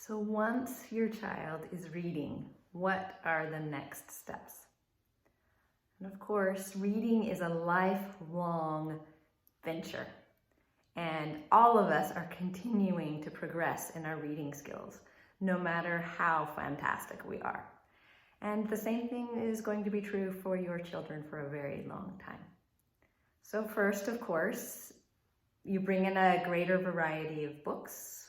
So once your child is reading, what are the next steps? And of course, reading is a lifelong venture. And all of us are continuing to progress in our reading skills, no matter how fantastic we are. And the same thing is going to be true for your children for a very long time. So first, of course, you bring in a greater variety of books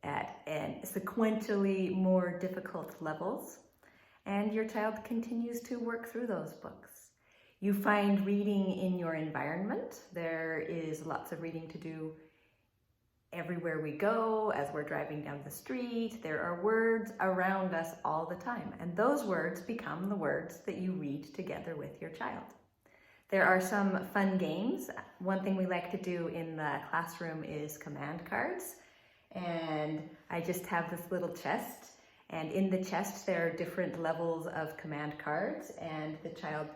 at sequentially more difficult levels, and your child continues to work through those books. You find reading in your environment. There is lots of reading to do everywhere we go, as we're driving down the street. There are words around us all the time, and those words become the words that you read together with your child. There are some fun games. One thing we like to do in the classroom is command cards. And I just have this little chest, and in the chest there are different levels of command cards, and the child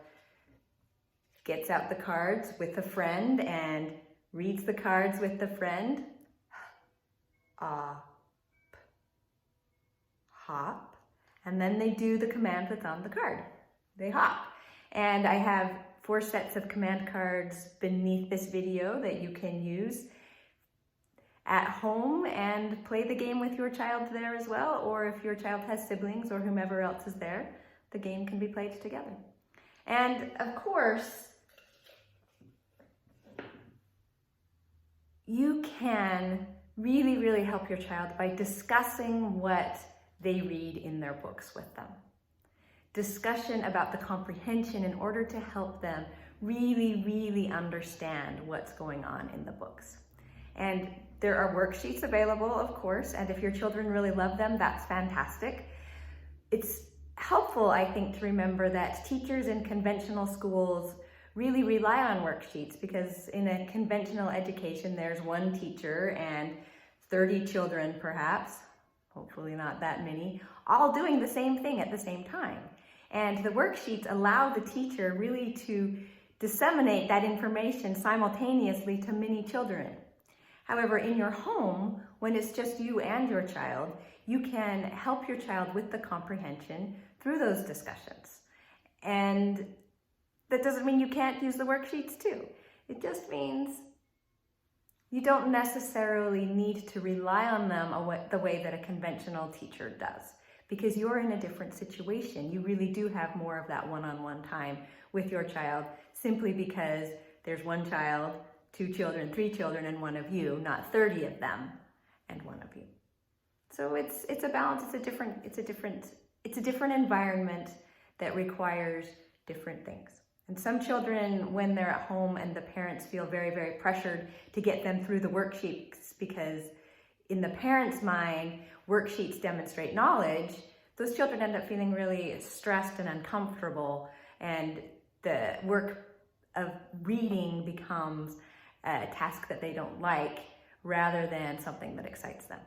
gets out the cards with a friend and reads the cards with the friend. Hop, and then they do the command that's on the card. They hop. And I have 4 sets of command cards beneath this video that you can use at home and play the game with your child there as well, or if your child has siblings or whomever else is there, the game can be played together. And of course, you can really help your child by discussing what they read in their books with them. Discussion about the comprehension in order to help them really understand what's going on in the books. And there are worksheets available, of course, and if your children really love them, that's fantastic. It's helpful, I think, to remember that teachers in conventional schools really rely on worksheets, because in a conventional education, there's one teacher and 30 children perhaps, hopefully not that many, all doing the same thing at the same time. And the worksheets allow the teacher really to disseminate that information simultaneously to many children. However, in your home, when it's just you and your child, you can help your child with the comprehension through those discussions. And that doesn't mean you can't use the worksheets too. It just means you don't necessarily need to rely on them the way that a conventional teacher does, because you're in a different situation. You really do have more of that one-on-one time with your child, simply because there's one child, 2 children, 3 children, and one of you, not 30 of them and one of you. So it's a balance. It's a different environment that requires different things. And some children, when they're at home and the parents feel very pressured to get them through the worksheets, because in the parent's mind, worksheets demonstrate knowledge, those children end up feeling really stressed and uncomfortable, and the work of reading becomes a task that they don't like rather than something that excites them.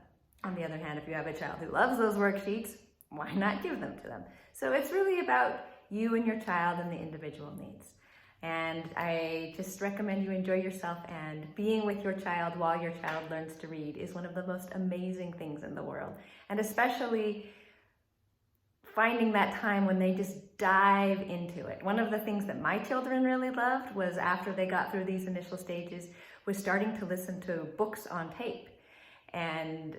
On the other hand, if you have a child who loves those worksheets, why not give them to them? So it's really about you and your child and the individual needs. And I just recommend you enjoy yourself, and being with your child while your child learns to read is one of the most amazing things in the world. And especially finding that time when they just dive into it. One of the things that my children really loved was, after they got through these initial stages, was starting to listen to books on tape. And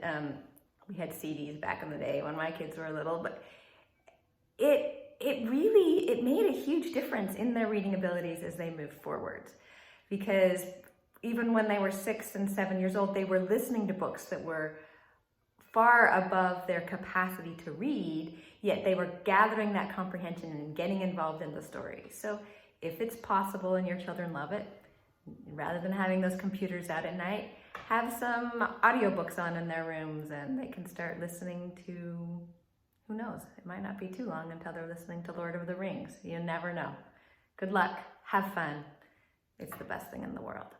we had CDs back in the day when my kids were little, but it made a huge difference in their reading abilities as they moved forward. Because even when they were 6 and 7 years old, they were listening to books that were far above their capacity to read, yet they were gathering that comprehension and getting involved in the story. So if it's possible and your children love it, rather than having those computers out at night, have some audiobooks on in their rooms, and they can start listening to, who knows, it might not be too long until they're listening to Lord of the Rings. You never know. Good luck, have fun. It's the best thing in the world.